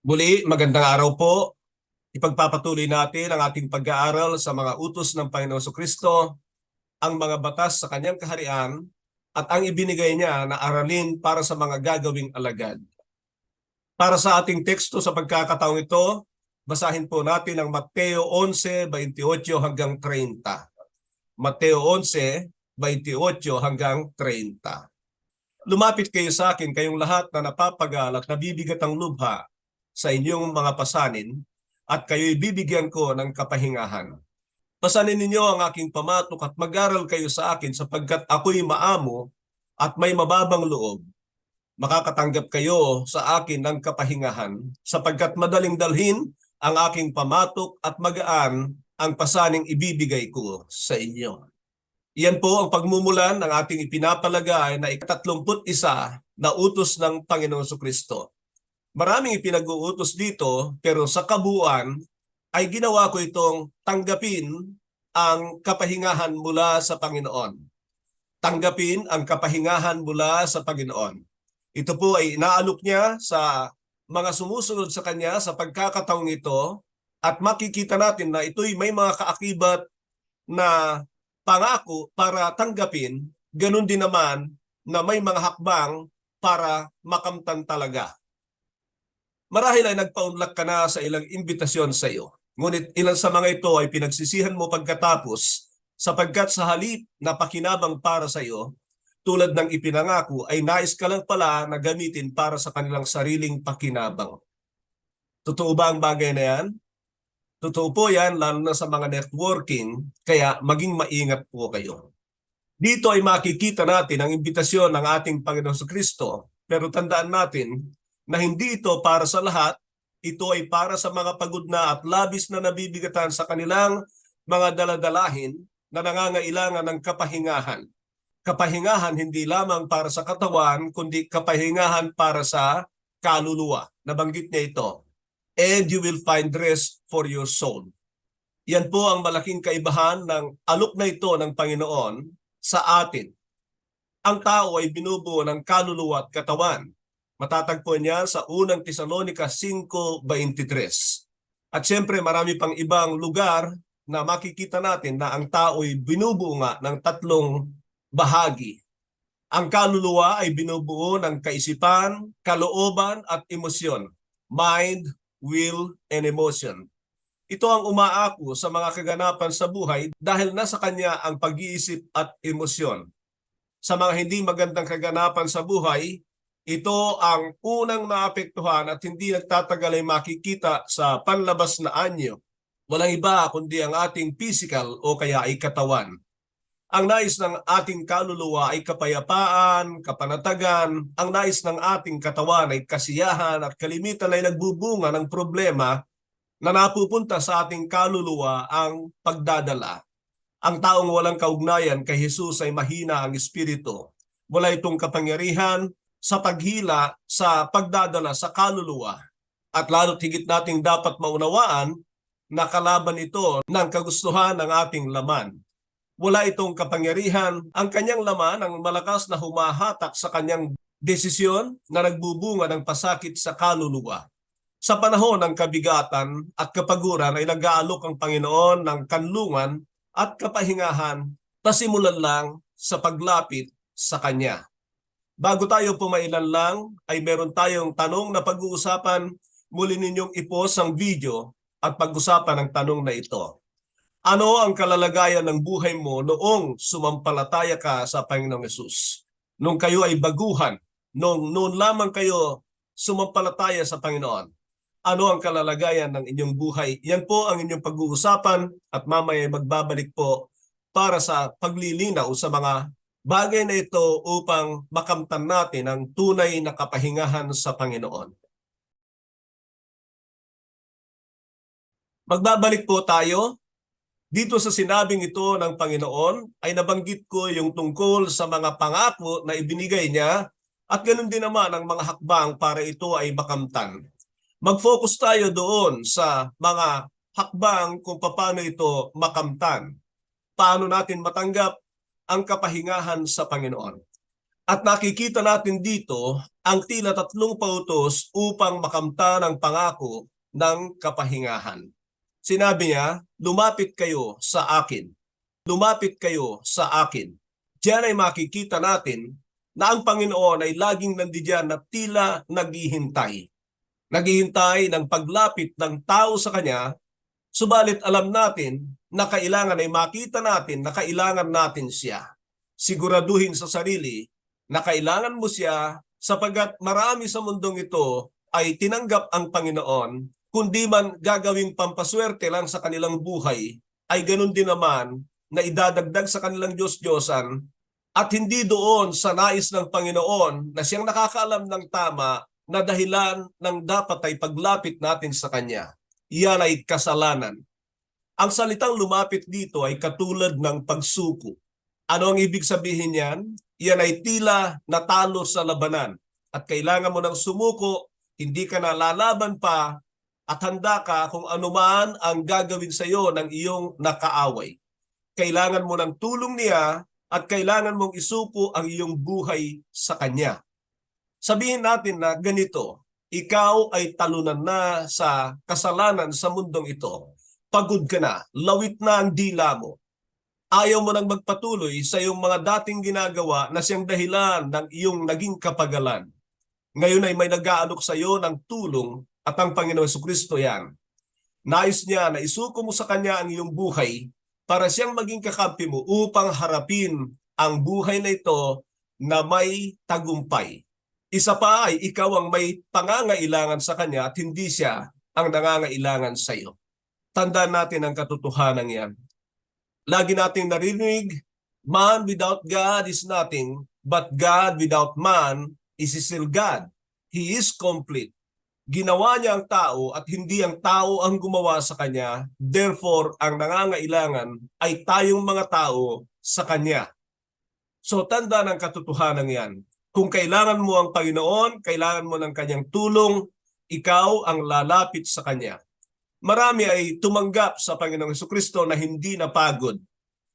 Muli, magandang araw po. Ipagpapatuloy natin ang ating pag-aaral sa mga utos ng Panginoon Jesucristo, ang mga batas sa kanyang kaharian, at ang ibinigay niya na aralin para sa mga gagawing alagad. Para sa ating teksto sa pagkakataong ito, basahin po natin ang Mateo 11:28 hanggang 30. Mateo 11:28 hanggang 30. Lumapit kayo sa akin, kayong lahat na napapagal at nabibigat ang lubha sa inyong mga pasanin, at kayo'y bibigyan ko ng kapahingahan. Pasanin ninyo ang aking pamatok at mag-aral kayo sa akin, sapagkat ako'y maamo at may mababang loob. Makakatanggap kayo sa akin ng kapahingahan, sapagkat madaling dalhin ang aking pamatok at magaan ang pasaning ibibigay ko sa inyo. Iyan po ang pagmumulan ng ating ipinapalagay na ika-31 na utos ng Panginoon Jesucristo. Maraming ipinag-uutos dito, pero sa kabuuan ay ginawa ko itong tanggapin ang kapahingahan mula sa Panginoon. Tanggapin ang kapahingahan mula sa Panginoon. Ito po ay inaalok niya sa mga sumusunod sa kanya sa pagkakataong ito, at makikita natin na ito'y may mga kaakibat na pangako para tanggapin, ganun din naman na may mga hakbang para makamtan talaga. Marahil ay nagpaunlak ka na sa ilang imbitasyon sa iyo. Ngunit ilan sa mga ito ay pinagsisihan mo pagkatapos, sapagkat sa halip na pakinabang para sa iyo, tulad ng ipinangako, ay nais ka lang pala na gamitin para sa kanilang sariling pakinabang. Totoo ba ang bagay na yan? Totoo po yan, lalo na sa mga networking, kaya maging maingat po kayo. Dito ay makikita natin ang imbitasyon ng ating Panginoon Jesucristo, pero tandaan natin na hindi ito para sa lahat. Ito ay para sa mga pagod na at labis na nabibigatan sa kanilang mga daladalahin na nangangailangan ng kapahingahan. Kapahingahan hindi lamang para sa katawan, kundi kapahingahan para sa kaluluwa. Nabanggit niya ito. And you will find rest for your soul. Yan po ang malaking kaibahan ng alok na ito ng Panginoon sa atin. Ang tao ay binubuo ng kaluluwa at katawan. Matatagpuan niya sa unang Tesalonica 5:23. At siyempre marami pang ibang lugar na makikita natin na ang tao ay binubuo nga ng tatlong bahagi. Ang kaluluwa ay binubuo ng kaisipan, kalooban at emosyon. Mind, will, and emotion. Ito ang umaako sa mga kaganapan sa buhay dahil nasa kanya ang pag-iisip at emosyon. Sa mga hindi magandang kaganapan sa buhay, ito ang unang naapektuhan at hindi nagtatagal ay makikita sa panlabas na anyo. Walang iba kundi ang ating physical o kaya ay katawan. Ang nais ng ating kaluluwa ay kapayapaan, kapanatagan. Ang nais ng ating katawan ay kasiyahan, at kalimitan ay nagbubunga ng problema na napupunta sa ating kaluluwa ang pagdadala. Ang taong walang kaugnayan kay Jesus ay mahina ang espiritu. Wala itong kapangyarihan sa paghila sa pagdadala sa kaluluwa. At lalo't higit nating dapat maunawaan na kalaban ito ng kagustuhan ng ating laman. Wala itong kapangyarihan. Ang kanyang laman ang malakas na humahatak sa kanyang desisyon na nagbubunga ng pasakit sa kaluluwa. Sa panahon ng kabigatan at kapaguran ay nag-aalok ang Panginoon ng kanlungan at kapahingahan, pasimulan lang sa paglapit sa Kanya. Bago tayo pumailan lang, ay meron tayong tanong na pag-uusapan. Muli ninyong i-pause ang video at pag-usapan ang tanong na ito. Ano ang kalalagayan ng buhay mo noong sumampalataya ka sa Panginoong Hesus? Nung kayo ay baguhan, noon lamang kayo sumampalataya sa Panginoon. Ano ang kalalagayan ng inyong buhay? Yan po ang inyong pag-uusapan, at mamaya magbabalik po para sa paglilinaw sa mga bagay na ito upang makamtan natin ang tunay na kapahingahan sa Panginoon. Magbabalik po tayo. Dito sa sinabing ito ng Panginoon ay nabanggit ko yung tungkol sa mga pangako na ibinigay niya, at ganoon din naman ang mga hakbang para ito ay makamtan. Mag-focus tayo doon sa mga hakbang kung paano ito makamtan. paano natin matanggap ang kapahingahan sa Panginoon. At nakikita natin dito ang tila 3 pautos upang makamtan ang pangako ng kapahingahan. Sinabi niya, lumapit kayo sa akin. Lumapit kayo sa akin. Diyan ay makikita natin na ang Panginoon ay laging nandiyan na tila naghihintay. Naghihintay ng paglapit ng tao sa Kanya, subalit alam natin na kailangan ay makita natin na kailangan natin siya. Siguraduhin sa sarili na kailangan mo siya sapagkat marami sa mundong ito ay tinanggap ang Panginoon, kundi man gagawing pampaswerte lang sa kanilang buhay, ay ganun din naman na idadagdag sa kanilang Diyos-Diyosan at hindi doon sa nais ng Panginoon na siyang nakakaalam ng tama na dahilan ng dapat ay paglapit natin sa Kanya. Iyan ay kasalanan. Ang salitang lumapit dito ay katulad ng pagsuko. Ano ang ibig sabihin niyan? Iyan ay tila natalo sa labanan at kailangan mo ng sumuko, hindi ka na lalaban pa at handa ka kung anuman ang gagawin sa iyo ng iyong nakaaway. Kailangan mo ng tulong niya at kailangan mong isuko ang iyong buhay sa Kanya. Sabihin natin na ganito, ikaw ay talunan na sa kasalanan sa mundong ito. Pagod ka na, lawit na ang dila mo. Ayaw mo nang magpatuloy sa iyong mga dating ginagawa na siyang dahilan ng iyong naging kapagalan. Ngayon ay may nag-aalok sa iyo ng tulong at ang Panginoong Jesucristo yan. Nais niya na isuko mo sa Kanya ang iyong buhay para siyang maging kakampi mo upang harapin ang buhay na ito na may tagumpay. Isa pa ay ikaw ang may pangangailangan sa Kanya at hindi siya ang nangangailangan sa iyo. Tandaan natin ang katotohanan yan. Lagi nating narinig, man without God is nothing, but God without man is still God. He is complete. Ginawa niya ang tao at hindi ang tao ang gumawa sa Kanya. Therefore, ang nangangailangan ay tayong mga tao sa Kanya. So tandaan ang katotohanan yan. Kung kailangan mo ang Panginoon, kailangan mo ng Kanyang tulong, ikaw ang lalapit sa Kanya. Marami ay tumanggap sa Panginoong Jesucristo na hindi napagod.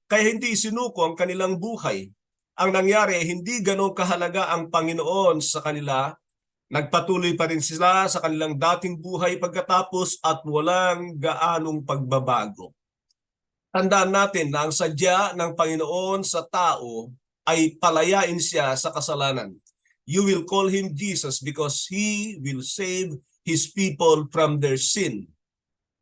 Kaya hindi isinuko ang kanilang buhay. Ang nangyari ay hindi ganun kahalaga ang Panginoon sa kanila. Nagpatuloy pa rin sila sa kanilang dating buhay pagkatapos at walang gaanong pagbabago. Tandaan natin na ang sadya ng Panginoon sa tao ay palayain siya sa kasalanan. You will call Him Jesus because He will save His people from their sin.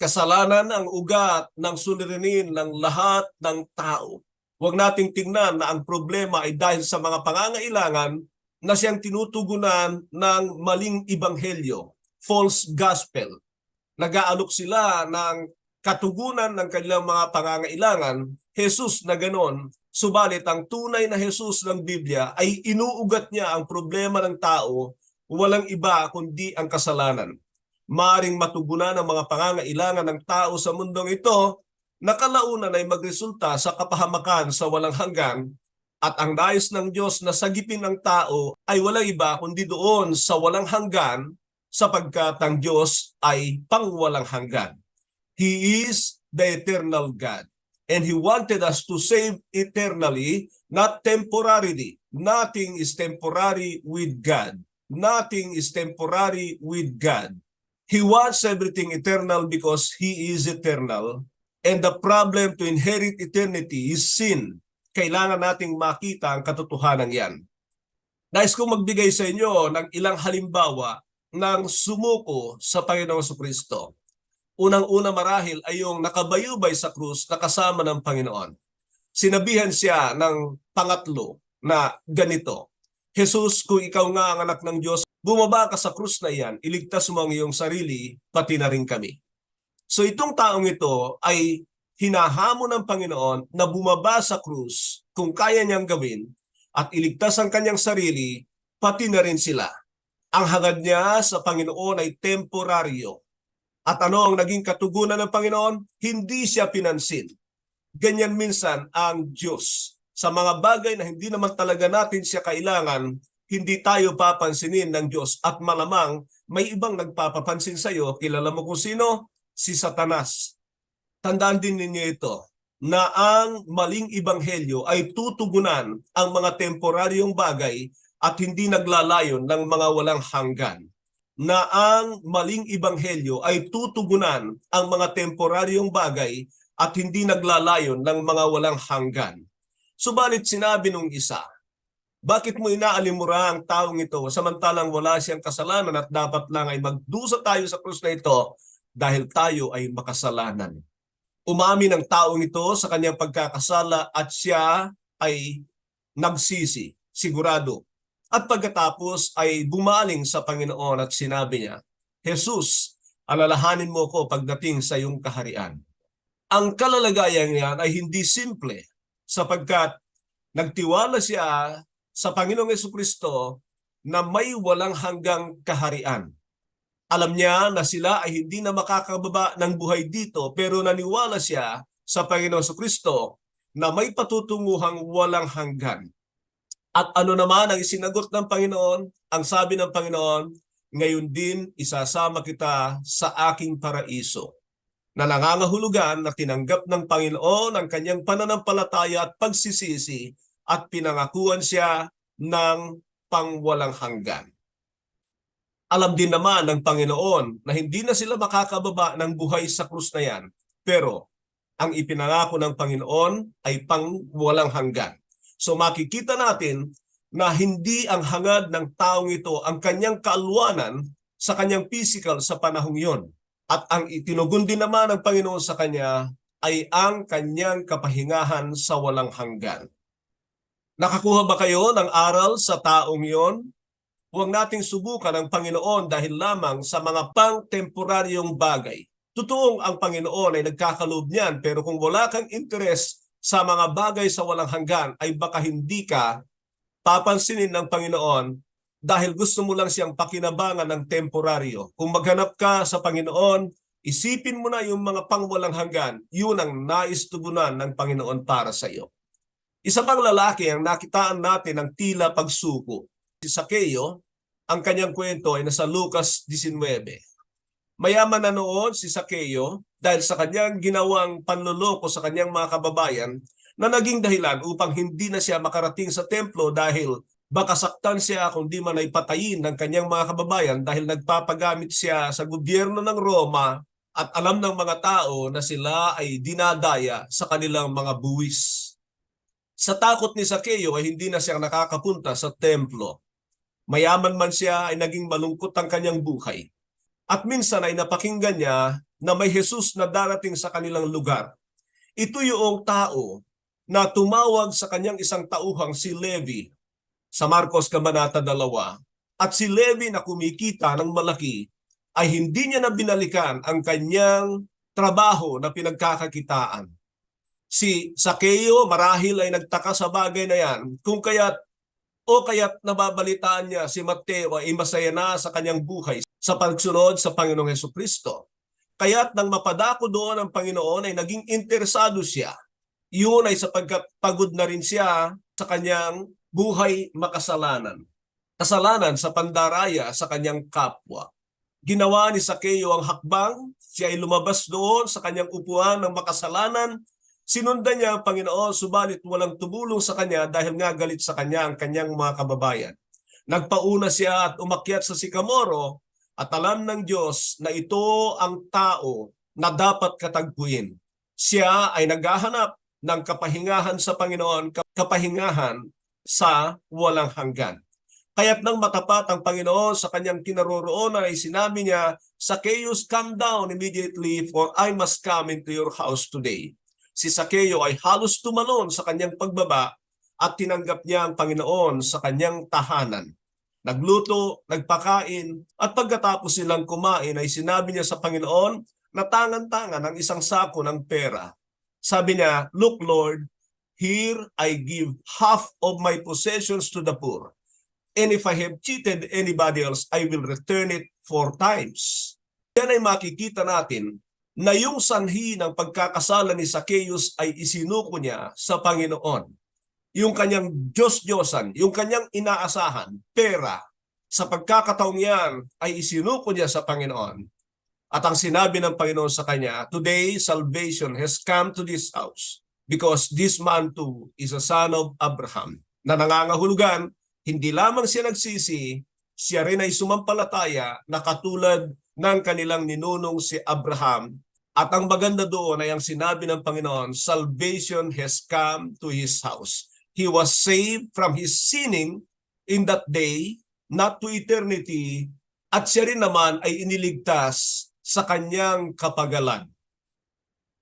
Kasalanan ang ugat ng suliranin ng lahat ng tao. Huwag nating tingnan na ang problema ay dahil sa mga pangangailangan na siyang tinutugunan ng maling ibanghelyo, false gospel. Nag-aalok sila ng katugunan ng kanilang mga pangangailangan, Jesus na ganon, subalit ang tunay na Jesus ng Biblia ay inuugat niya ang problema ng tao, walang iba kundi ang kasalanan. Maaring matugunan ang mga pangangailangan ng tao sa mundong ito na kalaunan ay magresulta sa kapahamakan sa walang hanggan at ang nais ng Diyos na sagipin ng tao ay walang iba kundi doon sa walang hanggan sapagkat ang Diyos ay pangwalang hanggan. He is the eternal God and He wanted us to save eternally, not temporarily. Nothing is temporary with God. Nothing is temporary with God. He wants everything eternal because He is eternal. And the problem to inherit eternity is sin. Kailangan nating makita ang katotohanan yan. Nais kong magbigay sa inyo ng ilang halimbawa ng sumuko sa Panginoong Jesucristo. Unang-una marahil ay yung nakabayubay sa krus na kasama ng Panginoon. Sinabihan siya ng pangatlo na ganito, Jesus, kung ikaw nga ang anak ng Diyos, bumaba ka sa krus na iyan, iligtas mo ang iyong sarili, pati na rin kami. So itong taong ito ay hinahamon ng Panginoon na bumaba sa krus kung kaya niyang gawin at iligtas ang kanyang sarili, pati na rin sila. Ang hangad niya sa Panginoon ay temporaryo. At ano ang naging katugunan ng Panginoon? Hindi siya pinansin. Ganyan minsan ang Diyos. Sa mga bagay na hindi naman talaga natin siya kailangan, hindi tayo papansinin ng Diyos at malamang may ibang nagpapapansin sa iyo. Kilala mo kung sino? Si Satanas. Tandaan din ninyo ito. na ang maling ibanghelyo ay tutugunan ang mga temporaryong bagay at hindi naglalayon ng mga walang hanggan. Na ang maling ibanghelyo ay tutugunan ang mga temporaryong bagay at hindi naglalayon ng mga walang hanggan. Subalit sinabi nung isa, bakit mo inaalimura ang taong ito samantalang wala siyang kasalanan at dapat lang ay magdusa tayo sa krus na ito dahil tayo ay makasalanan. Umamin ang taong ito sa kanyang pagkakasala at siya ay nagsisi, sigurado. At pagkatapos ay bumaling sa Panginoon at sinabi niya, Jesus, alalahanin mo ko pagdating sa iyong kaharian. Ang kalalagayan niyan ay hindi simple sapagkat nagtiwala siya sa Panginoong Jesucristo na may walang hanggang kaharian. Alam niya na sila ay hindi na makakababa ng buhay dito pero naniwala siya sa Panginoong Jesucristo na may patutunguhang walang hanggan. At ano naman ang isinagot ng Panginoon? Ang sabi ng Panginoon, ngayon din isasama kita sa aking paraiso. Na nangangahulugan na tinanggap ng Panginoon ang kanyang pananampalataya at pagsisisi at pinangakuan siya ng pangwalang hanggan. Alam din naman ng Panginoon na hindi na sila makakababa ng buhay sa krus na yan. Pero ang ipinangako ng Panginoon ay pangwalang hanggan. So makikita natin na hindi ang hangad ng taong ito ang kanyang kaalwanan sa kanyang physical sa panahong yon. At ang itinugon din naman ng Panginoon sa kanya ay ang kanyang kapahingahan sa walang hanggan. Nakakuha ba kayo ng aral sa taong yon? Huwag nating subukan ang Panginoon dahil lamang sa mga pang-temporaryong bagay. Totoong ang Panginoon ay nagkakaloob niyan, pero kung wala kang interes sa mga bagay sa walang hanggan, ay baka hindi ka papansinin ng Panginoon dahil gusto mo lang siyang pakinabangan ng temporaryo. Kung maghanap ka sa Panginoon, isipin mo na yung mga pangwalang hanggan, yun ang nais tugunan ng Panginoon para sa iyo. Isa pang lalaki ang nakitaan natin ng tila pagsuko. Si Sakeo, ang kanyang kwento ay nasa Lucas 19. Mayaman na noon si Sakeo dahil sa kanyang ginawang panloloko sa kanyang mga kababayan na naging dahilan upang hindi na siya makarating sa templo dahil baka saktan siya kung di man ay patayin ng kanyang mga kababayan dahil nagpapagamit siya sa gobyerno ng Roma at alam ng mga tao na sila ay dinadaya sa kanilang mga buwis. Sa takot ni Sakeo ay hindi na siya nakakapunta sa templo. Mayaman man siya ay naging malungkot ang kanyang buhay. At minsan ay napakinggan niya na may Jesus na darating sa kanilang lugar. Ito yung tao na tumawag sa kanyang isang tauhang si Levi sa Marcos Kabanata 2. At si Levi na kumikita ng malaki ay hindi niya na binalikan ang kanyang trabaho na pinagkakakitaan. Si Sakeo marahil ay nagtaka sa bagay na yan kung kaya't nababalitaan niya si Mateo ay masaya na sa kanyang buhay sa pagsunod sa Panginoong Jesucristo. Kaya't nang mapadako doon ang Panginoon ay naging interesado siya. Yun ay sapagkat pagod na rin siya sa kanyang buhay makasalanan. Kasalanan sa pandaraya sa kanyang kapwa. Ginawa ni Sakeo ang hakbang, siya ay lumabas doon sa kanyang upuan ng makasalanan. Sinundan niya ang Panginoon, subalit walang tumulong sa kanya dahil nga galit sa kanya ang kanyang mga kababayan. Nagpauna siya at umakyat sa sikamoro at alam ng Diyos na ito ang tao na dapat katagpuin. Siya ay naghahanap ng kapahingahan sa Panginoon, kapahingahan sa walang hanggan. Kaya't nang matapat ang Panginoon sa kanyang kinaroroonan ay sinabi niya, Zacchaeus, come down immediately for I must come into your house today. Si Sakeo ay halos tumalon sa kanyang pagbaba at tinanggap niya ang Panginoon sa kanyang tahanan. Nagluto, nagpakain, at pagkatapos silang kumain ay sinabi niya sa Panginoon na tangan-tangan ang isang sako ng pera. Sabi niya, look Lord, here I give half of my possessions to the poor. And if I have cheated anybody else, I will return it 4 times. Yan ay makikita natin na yung sanhi ng pagkakasala ni Zacchaeus ay isinuko niya sa Panginoon. Yung kanyang Diyos-Diyosan, yung kanyang inaasahan, pera, sa pagkakataong yan ay isinuko niya sa Panginoon. At ang sinabi ng Panginoon sa kanya, today salvation has come to this house. because this man too is a son of Abraham. Na nangangahulugan, hindi lamang siya nagsisi, siya rin ay sumampalataya na katulad ng kanilang ninunong si Abraham. At ang maganda doon ay ang sinabi ng Panginoon, salvation has come to his house. He was saved from his sinning in that day, not to eternity, at siya rin naman ay iniligtas sa kanyang kapagalan.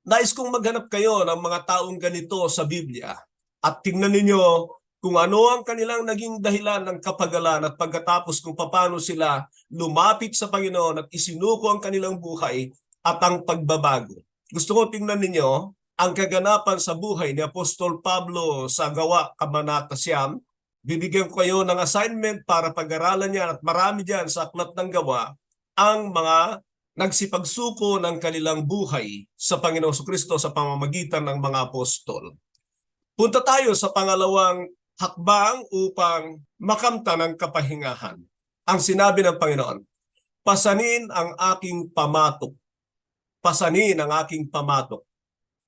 Nais kong maghanap kayo ng mga taong ganito sa Biblia at tingnan ninyo kung ano ang kanilang naging dahilan ng kapagalan at pagkatapos kung paano sila lumapit sa Panginoon at isinuko ang kanilang buhay at ang pagbabago. Gusto ko tingnan ninyo ang kaganapan sa buhay ni Apostol Pablo sa Gawa, Kabanata 9. Bibigyan ko kayo ng assignment para pag-aralan yan at marami dyan sa Aklat ng Gawa ang mga nagsipagsuko ng kanilang buhay sa Panginoong Kristo sa pamamagitan ng mga apostol. Punta tayo sa pangalawang hakbang upang makamta ng kapahingahan. Ang sinabi ng Panginoon, pasanin ang aking pamatok. Pasanin ang aking pamatok.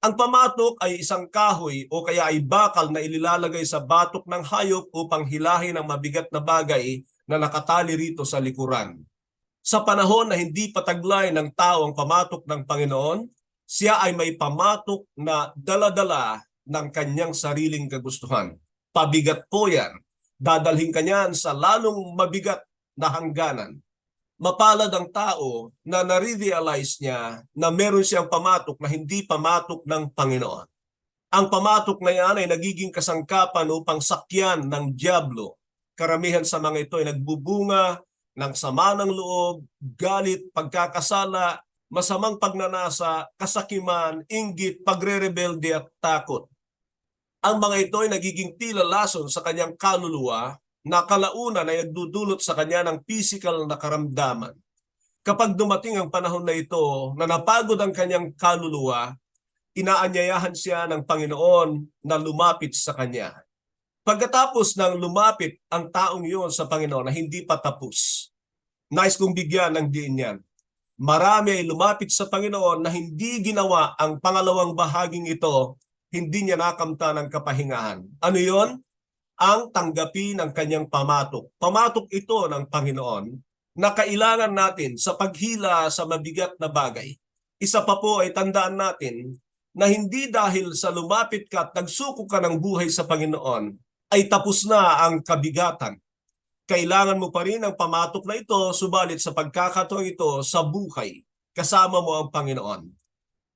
Ang pamatok ay isang kahoy o kaya ay bakal na ililalagay sa batok ng hayop upang hilahin ang mabigat na bagay na nakatali rito sa likuran. Sa panahon na hindi pataglay ng tao ang pamatok ng Panginoon, siya ay may pamatok na dala-dala ng kanyang sariling kagustuhan. Pabigat po yan. Dadalhin kanyan sa lalong mabigat na hangganan. Mapalad ang tao na nare-realize niya na meron siyang pamatok na hindi pamatok ng Panginoon. Ang pamatok na yan ay nagiging kasangkapan upang sakyan ng dyablo. Karamihan sa mga ito ay nagbubunga ng sama ng loob, galit, pagkakasala, masamang pagnanasa, kasakiman, inggit, pagre-rebelde at takot. Ang mga ito ay nagiging tila lason sa kanyang kaluluwa na kalaunan ay nagdudulot sa kanya ng physical na karamdaman. Kapag dumating ang panahon na ito na napagod ang kanyang kaluluwa, inaanyayahan siya ng Panginoon na lumapit sa kanya. Pagkatapos ng lumapit ang taong iyon sa Panginoon na hindi pa tapos, nais kong bigyan ng diin yan. Marami ay lumapit sa Panginoon na hindi ginawa ang pangalawang bahaging ito, hindi niya nakamta ng kapahingahan. Ano yon? Ang tanggapin ang kanyang pamatok. Pamatok ito ng Panginoon na kailangan natin sa paghila sa mabigat na bagay. Isa pa po ay tandaan natin na hindi dahil sa lumapit ka at nagsuko ka ng buhay sa Panginoon, ay tapos na ang kabigatan. Kailangan mo pa rin ang pamatok na ito, subalit sa pagkakataong ito sa buhay, kasama mo ang Panginoon.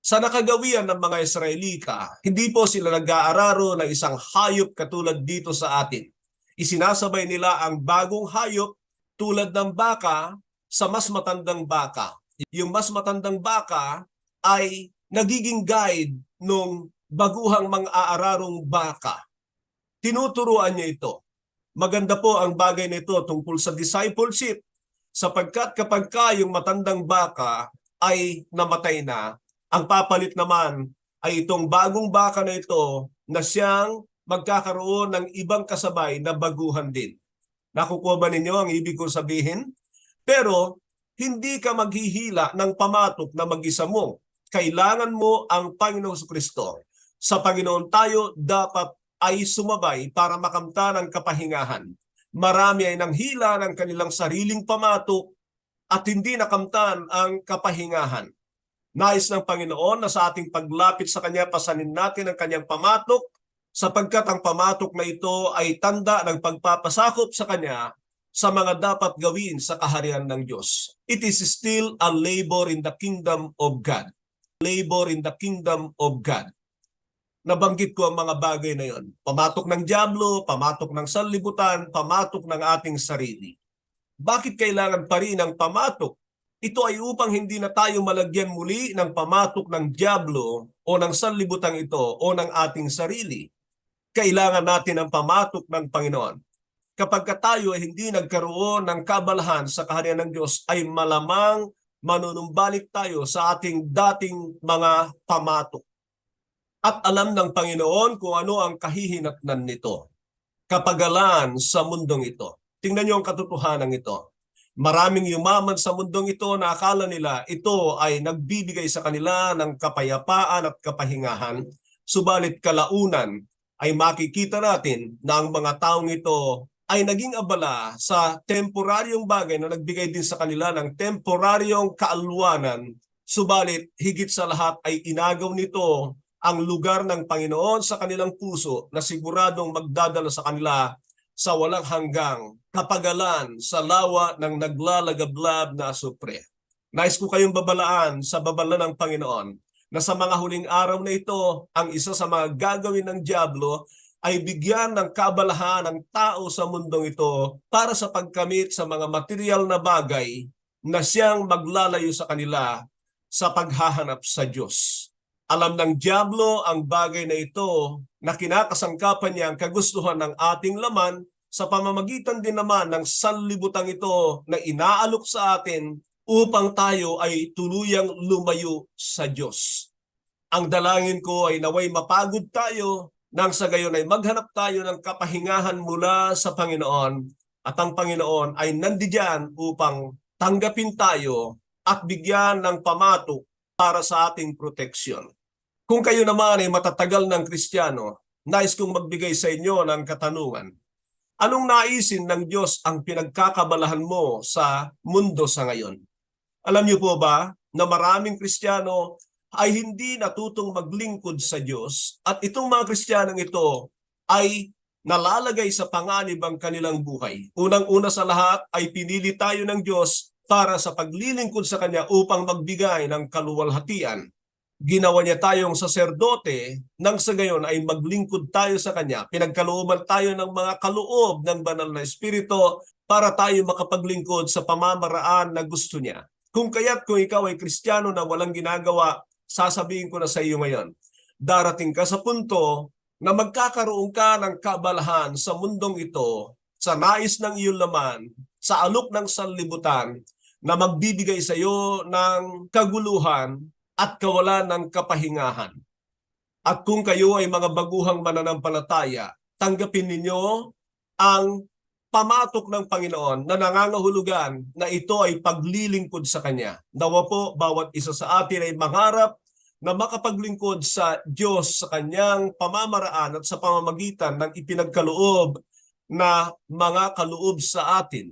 Sa nakagawian ng mga Israelita, hindi po sila nag-aararo ng isang hayop katulad dito sa atin. Isinasabay nila ang bagong hayop tulad ng baka sa mas matandang baka. Yung mas matandang baka ay nagiging guide nung baguhang mang-aararong baka. Tinuturuan niya ito. Maganda po ang bagay nito tungkol sa discipleship sapagkat kapag yung matandang baka ay namatay na, ang papalit naman ay itong bagong baka na ito na siyang magkakaroon ng ibang kasabay na baguhan din. Nakukuha ba ninyo ang ibig kong sabihin? Pero hindi ka maghihila ng pamatok na mag-isa mo. Kailangan mo ang Panginoong Kristo. Sa Panginoon tayo dapat ay sumabay para makamta ng kapahingahan. Marami ay nanghila ng kanilang sariling pamatok at hindi nakamtan ang kapahingahan. Nais ng Panginoon na sa ating paglapit sa Kanya, pasanin natin ang Kanyang pamatok sapagkat ang pamatok na ito ay tanda ng pagpapasakop sa Kanya sa mga dapat gawin sa kaharian ng Diyos. It is still a labor in the kingdom of God. Labor in the kingdom of God. Nabanggit ko ang mga bagay na yon. Pamatok ng dyablo, pamatok ng sanlibutan, pamatok ng ating sarili. Bakit kailangan pa rin ang pamatok? Ito ay upang hindi na tayo malagyan muli ng pamatok ng dyablo o ng sanlibutan ito o ng ating sarili. Kailangan natin ang pamatok ng Panginoon. Kapag tayo ay hindi nagkaroon ng kabalahan sa kaharian ng Diyos, ay malamang manunumbalik tayo sa ating dating mga pamatok. At alam ng Panginoon kung ano ang kahihinatnan nito. Kapagalan sa mundong ito. Tingnan niyo ang katotohanan ito. Maraming yumaman sa mundong ito na akala nila ito ay nagbibigay sa kanila ng kapayapaan at kapahingahan. Subalit kalaunan ay makikita natin na ang mga taong ito ay naging abala sa temporaryong bagay na nagbigay din sa kanila ng temporaryong kaalwanan. Subalit higit sa lahat ay inagaw nito ang lugar ng Panginoon sa kanilang puso na siguradong magdadala sa kanila sa walang hanggang kapagalan sa lawa ng naglalagablab na asupre. Nais ko kayong babalaan sa babala ng Panginoon na sa mga huling araw na ito, ang isa sa mga gagawin ng dyablo ay bigyan ng kaabalahan ng tao sa mundong ito para sa pagkamit sa mga material na bagay na siyang maglalayo sa kanila sa paghahanap sa Diyos. Alam ng dyablo ang bagay na ito na kinakasangkapan niya ang kagustuhan ng ating laman sa pamamagitan din naman ng sanlibutang ito na inaalok sa atin upang tayo ay tuluyang lumayo sa Diyos. Ang dalangin ko ay naway mapagod tayo nang sa gayon ay maghanap tayo ng kapahingahan mula sa Panginoon at ang Panginoon ay nandiyan upang tanggapin tayo at bigyan ng pamatok para sa ating proteksyon. Kung kayo naman ay matatagal ng Kristiyano, nais kong magbigay sa inyo ng katanungan. Anong naisin ng Diyos ang pinagkakabalahan mo sa mundo sa ngayon? Alam niyo po ba na maraming Kristiyano ay hindi natutong maglingkod sa Diyos at itong mga Kristiyanong ito ay nalalagay sa panganib ang kanilang buhay. Unang-una sa lahat ay pinili tayo ng Diyos para sa paglilingkod sa Kanya upang magbigay ng kaluwalhatian. Ginawa niya tayong saserdote nang sa gayon ay maglingkod tayo sa Kanya. Pinagkalooban tayo ng mga kaloob ng banal na Espiritu para tayo makapaglingkod sa pamamaraan na gusto niya. Kung kaya't kung ikaw ay Kristiyano na walang ginagawa, sasabihin ko na sa iyo ngayon, darating ka sa punto na magkakaroon ka ng kaabalahan sa mundong ito, sa nais ng iyong laman, sa alok ng sanlibutan, na magbibigay sa iyo ng kaguluhan at kawalan ng kapahingahan. At kung kayo ay mga baguhang mananampalataya, tanggapin ninyo ang pamatok ng Panginoon na nangangahulugan na ito ay paglilingkod sa Kanya. Nawa po, bawat isa sa atin ay mangarap na makapaglingkod sa Diyos sa Kanyang pamamaraan at sa pamamagitan ng ipinagkaloob na mga kaloob sa atin.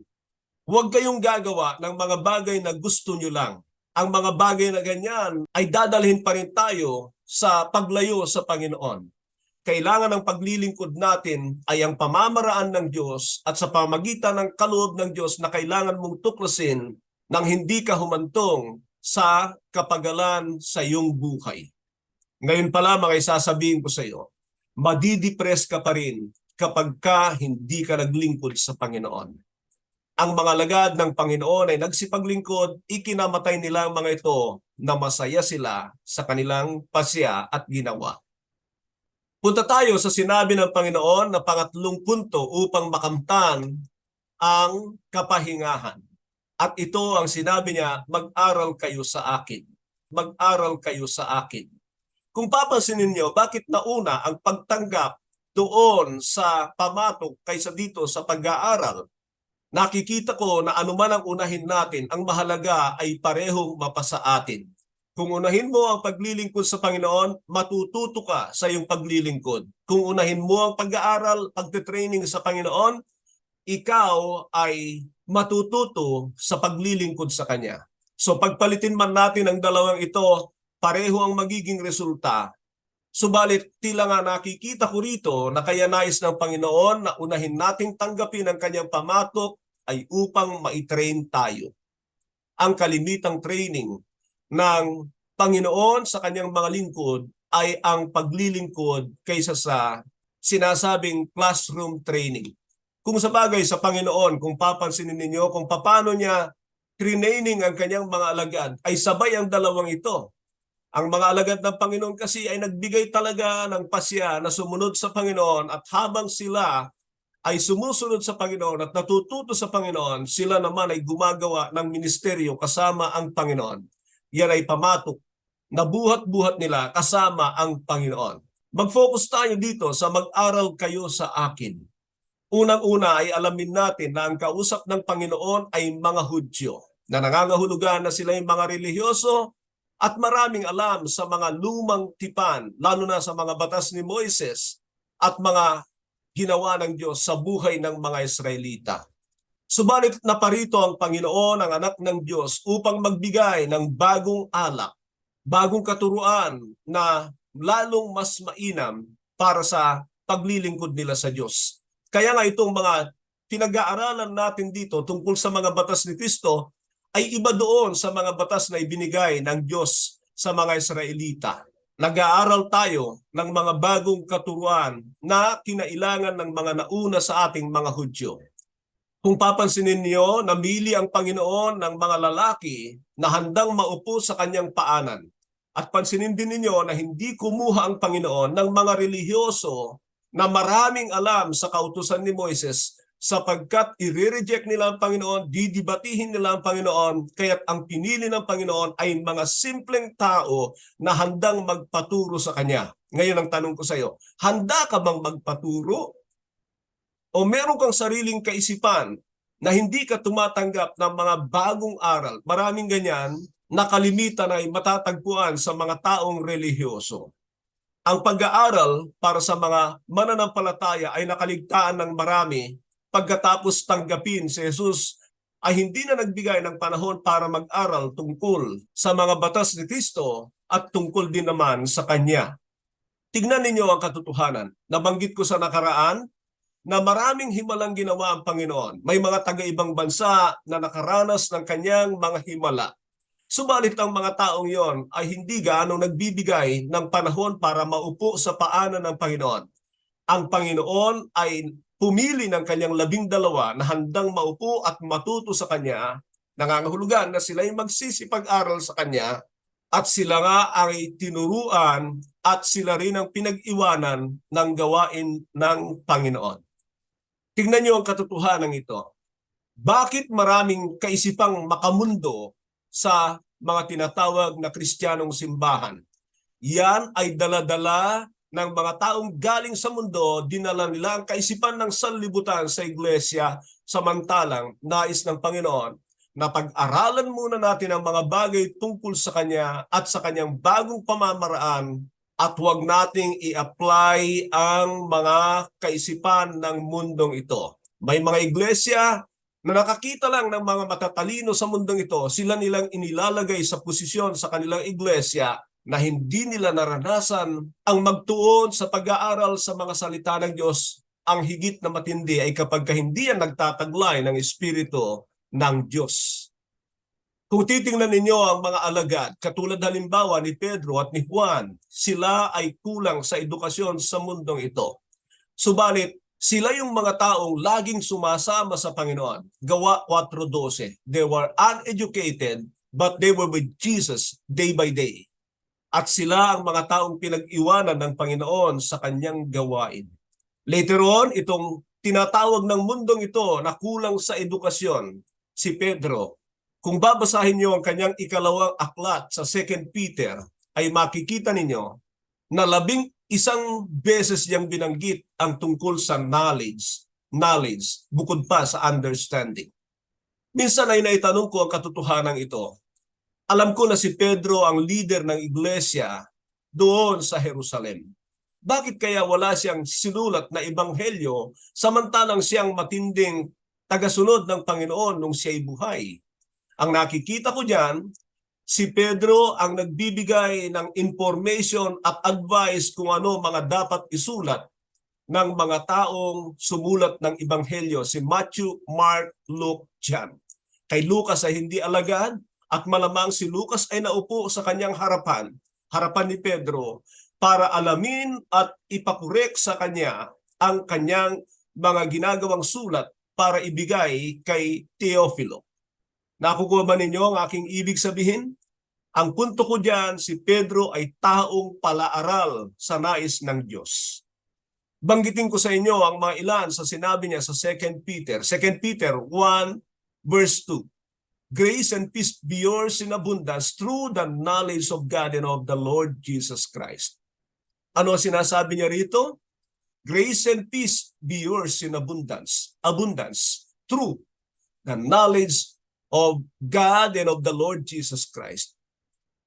Huwag kayong gagawa ng mga bagay na gusto nyo lang. Ang mga bagay na ganyan ay dadalhin pa rin tayo sa paglayo sa Panginoon. Kailangan ng paglilingkod natin ay ang pamamaraan ng Diyos at sa pamagitan ng kaloob ng Diyos na kailangan mong tuklasin nang hindi ka humantong sa kapagalan sa iyong buhay. Ngayon pa lamang ay sasabihin ko sa iyo, madidepress ka pa rin kapag ka hindi ka naglingkod sa Panginoon. Ang mga alagad ng Panginoon ay nagsipaglingkod, ikinamatay nila ang mga ito na masaya sila sa kanilang pasya at ginawa. Punta tayo sa sinabi ng Panginoon na pangatlong punto upang makamtan ang kapahingahan. At ito ang sinabi niya, mag-aral kayo sa akin. Mag-aral kayo sa akin. Kung papansinin niyo, bakit nauna ang pagtanggap doon sa pamatok kaysa dito sa pag-aaral? Nakikita ko na anuman ang unahin natin, ang mahalaga ay parehong mapasa atin. Kung unahin mo ang paglilingkod sa Panginoon, matututo ka sa iyong paglilingkod. Kung unahin mo ang pag-aaral, pagte-training sa Panginoon, ikaw ay matututo sa paglilingkod sa Kanya. So pagpalitin man natin ang dalawang ito, pareho ang magiging resulta. Subalit tila nga nakikita ko rito na kaya nais ng Panginoon na unahin nating tanggapin ang Kanyang pamatok ay upang maitrain tayo. Ang kalimitang training ng Panginoon sa Kanyang mga lingkod ay ang paglilingkod kaysa sa sinasabing classroom training. Kung sa bagay sa Panginoon, kung papansinin ninyo kung paano niya training ang Kanyang mga alagad, ay sabay ang dalawang ito. Ang mga alagad ng Panginoon kasi ay nagbigay talaga ng pasya na sumunod sa Panginoon at habang sila ay sumusunod sa Panginoon at natututo sa Panginoon, sila naman ay gumagawa ng ministeryo kasama ang Panginoon. Yan ay pamatok na buhat-buhat nila kasama ang Panginoon. Mag-focus tayo dito sa mag-aral kayo sa akin. Unang-una ay alamin natin na ang kausap ng Panginoon ay mga Hudyo na nangangahulugan na sila yung mga relihiyoso at maraming alam sa mga lumang tipan, lalo na sa mga batas ni Moises at mga ginawa ng Diyos sa buhay ng mga Israelita. Subalit naparito ang Panginoon, ang anak ng Diyos, upang magbigay ng bagong alak, bagong katuruan na lalong mas mainam para sa paglilingkod nila sa Diyos. Kaya nga itong mga pinag-aaralan natin dito tungkol sa mga batas ni Kristo ay iba doon sa mga batas na ibinigay ng Diyos sa mga Israelita. Nag-aaral tayo ng mga bagong katuruan na kinailangan ng mga nauna sa ating mga Hudyo. Kung papansinin niyo, namili ang Panginoon ng mga lalaki na handang maupo sa kanyang paanan. At pansinin din ninyo na hindi kumuha ang Panginoon ng mga relihiyoso na maraming alam sa kautusan ni Moises, sapagkat i-reject nila ang Panginoon, didibatihin nila ang Panginoon, kaya't ang pinili ng Panginoon ay mga simpleng tao na handang magpaturo sa Kanya. Ngayon ang tanong ko sa iyo, handa ka bang magpaturo? O meron kang sariling kaisipan na hindi ka tumatanggap ng mga bagong aral? Maraming ganyan na kalimitan ay matatagpuan sa mga taong relihiyoso. Ang pag-aaral para sa mga mananampalataya ay nakaligtaan ng marami pagkatapos tanggapin si Jesus ay hindi na nagbigay ng panahon para mag-aral tungkol sa mga batas ni Kristo at tungkol din naman sa Kanya. Tignan ninyo ang katotohanan. Nabanggit ko sa nakaraan na maraming himalang ginawa ang Panginoon. May mga taga-ibang bansa na nakaranas ng kanyang mga himala. Subalit ang mga taong yon ay hindi gaanong nagbibigay ng panahon para maupo sa paanan ng Panginoon. Ang Panginoon ay pumili ng kanyang 12 na handang maupo at matuto sa Kanya, nangangahulugan na sila'y magsisipag-aral sa Kanya at sila nga ay tinuruan at sila rin ang pinag-iwanan ng gawain ng Panginoon. Tingnan niyo ang katotohanan ito. Bakit maraming kaisipang makamundo sa mga tinatawag na Kristiyanong simbahan? Yan ay dala-dala ng mga taong galing sa mundo, dinala nila ang kaisipan ng sanlibutan sa iglesia, samantalang nais ng Panginoon na pag-aralan muna natin ang mga bagay tungkol sa Kanya at sa Kanyang bagong pamamaraan at huwag nating i-apply ang mga kaisipan ng mundong ito. May mga iglesia na nakakita lang ng mga matatalino sa mundong ito, sila nilang inilalagay sa posisyon sa kanilang iglesia na hindi nila naranasan ang magtuon sa pag-aaral sa mga salita ng Diyos. Ang higit na matindi ay kapag hindi yan nagtataglay ng Espiritu ng Diyos. Kung titingnan ninyo ang mga alagad, katulad halimbawa ni Pedro at ni Juan, sila ay kulang sa edukasyon sa mundong ito. Subalit, sila yung mga taong laging sumasama sa Panginoon. Gawa 4:12. They were uneducated, but they were with Jesus day by day. At sila ang mga taong pinag-iwanan ng Panginoon sa kanyang gawain. Later on, itong tinatawag ng mundong ito na kulang sa edukasyon, si Pedro, kung babasahin niyo ang kanyang ikalawang aklat sa 2 Peter, ay makikita ninyo na 11 beses niyang binanggit ang tungkol sa knowledge, bukod pa sa understanding. Minsan ay naitanong ko ang katotohanan ito. Alam ko na si Pedro ang leader ng iglesia doon sa Jerusalem. Bakit kaya wala siyang sinulat na ebanghelyo samantalang siyang matinding tagasunod ng Panginoon nung siya'y buhay? Ang nakikita ko diyan, si Pedro ang nagbibigay ng information at advice kung ano mga dapat isulat ng mga taong sumulat ng ebanghelyo, si Matthew, Mark, Luke, John. Kay Lucas ay hindi alagad at malamang si Lucas ay naupo sa kanyang harapan ni Pedro, para alamin at ipakorek sa kanya ang kanyang mga ginagawang sulat para ibigay kay Teofilo. Nakukuha ba ninyo ang aking ibig sabihin? Ang punto ko diyan, si Pedro ay taong palaaral sa nais ng Diyos. Banggitin ko sa inyo ang mga ilan sa sinabi niya sa 2 Peter. 2 Peter 1 verse 2. Grace and peace be yours in abundance through the knowledge of God and of the Lord Jesus Christ. Ano sinasabi niya rito? Grace and peace be yours in abundance. Abundance through the knowledge of God and of the Lord Jesus Christ.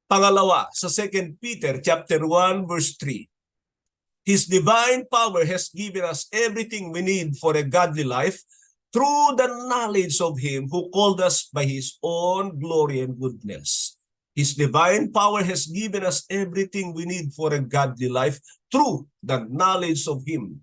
Pangalawa, sa 2 Peter chapter 1 verse 3. His divine power has given us everything we need for a godly life through the knowledge of Him who called us by His own glory and goodness. His divine power has given us everything we need for a godly life through the knowledge of Him.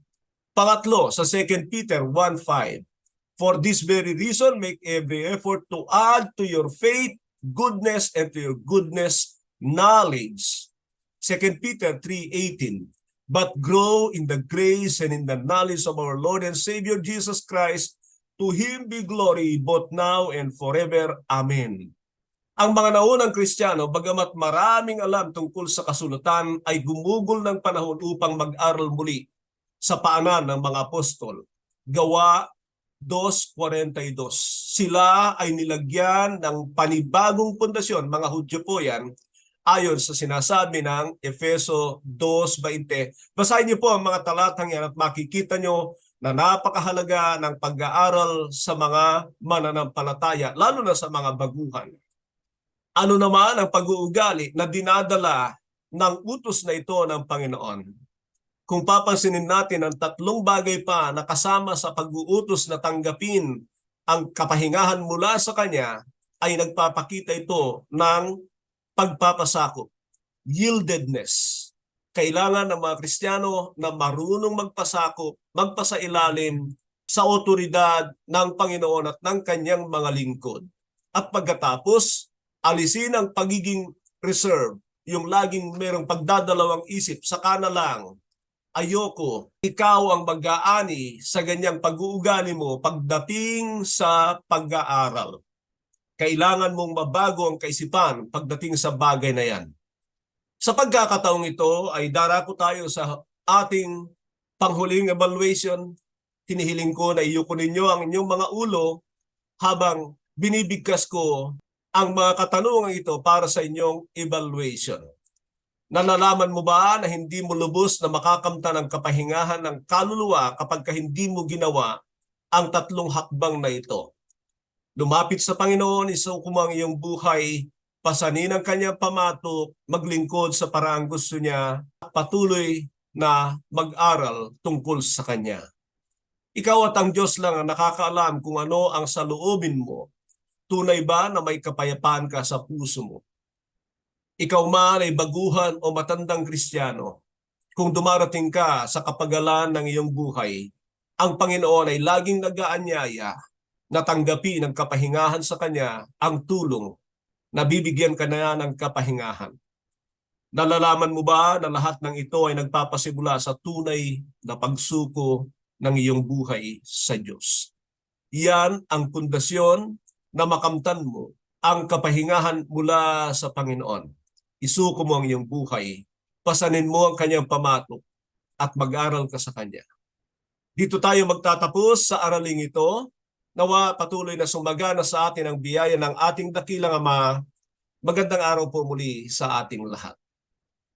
Pangatlo, sa 2 Peter 1:5. For this very reason, make every effort to add to your faith goodness, and to your goodness knowledge. 2 Peter 3:18. But grow in the grace and in the knowledge of our Lord and Savior Jesus Christ. To Him be glory both now and forever. Amen. Ang mga naunang Kristiyano, bagamat maraming alam tungkol sa kasulatan, ay gumugol ng panahon upang mag-aral muli sa paanan ng mga apostol. Gawa 2:42. Sila ay nilagyan ng panibagong pundasyon, mga Hudyo po yan, ayon sa sinasabi ng Efeso 2:20. Basahin niyo po ang mga talatang yan at makikita niyo na napakahalaga ng pag-aaral sa mga mananampalataya, lalo na sa mga baguhan. Ano naman ang pag-uugali na dinadala ng utos na ito ng Panginoon? Kung papansinin natin ang tatlong bagay pa na kasama sa pag-uutos na tanggapin ang kapahingahan mula sa Kanya, ay nagpapakita ito ng pagpapasakop, yieldedness. Kailangan ng mga Kristiyano na marunong magpasakop, magpasailalim sa otoridad ng Panginoon at ng Kanyang mga lingkod. At pagkatapos, alisin ang pagiging reserve, yung laging merong pagdadalawang isip, saka na lang, ayoko, ikaw ang mag-aani sa ganyang pag-uugali mo pagdating sa pag-aaral. Kailangan mong mabago ang kaisipan pagdating sa bagay na yan. Sa pagkakataong ito ay darako tayo sa ating panghuling evaluation. Hinihiling ko na iyuko ninyo ang inyong mga ulo habang binibigkas ko ang mga katanungan ito para sa inyong evaluation. Nalalaman mo ba na hindi mo lubos na makakamtan ng kapahingahan ng kaluluwa kapag hindi mo ginawa ang tatlong hakbang na ito? Lumapit sa Panginoon, isuko mo ang iyong buhay, pasanin ang kanyang pamatok, maglingkod sa paraang gusto niya, at patuloy na mag-aral tungkol sa Kanya. Ikaw at ang Diyos lang ang nakakaalam kung ano ang saloobin mo. Tunay ba na may kapayapaan ka sa puso mo? Ikaw man ay baguhan o matandang Kristiyano, kung dumarating ka sa kapagalan ng iyong buhay, ang Panginoon ay laging nag-aanyaya na tanggapin ng kapahingahan sa Kanya, ang tulong na bibigyan ka na ng kapahingahan. Nalalaman mo ba na lahat ng ito ay nagpapasimula sa tunay na pagsuko ng iyong buhay sa Diyos? Yan ang pundasyon na makamtan mo ang kapahingahan mula sa Panginoon. Isuko mo ang iyong buhay, pasanin mo ang Kanyang pamatok at mag-aral ka sa Kanya. Dito tayo magtatapos sa araling ito. Nawa patuloy na sumagana sa atin ang biyaya ng ating dakilang Ama. Magandang araw po muli sa ating lahat.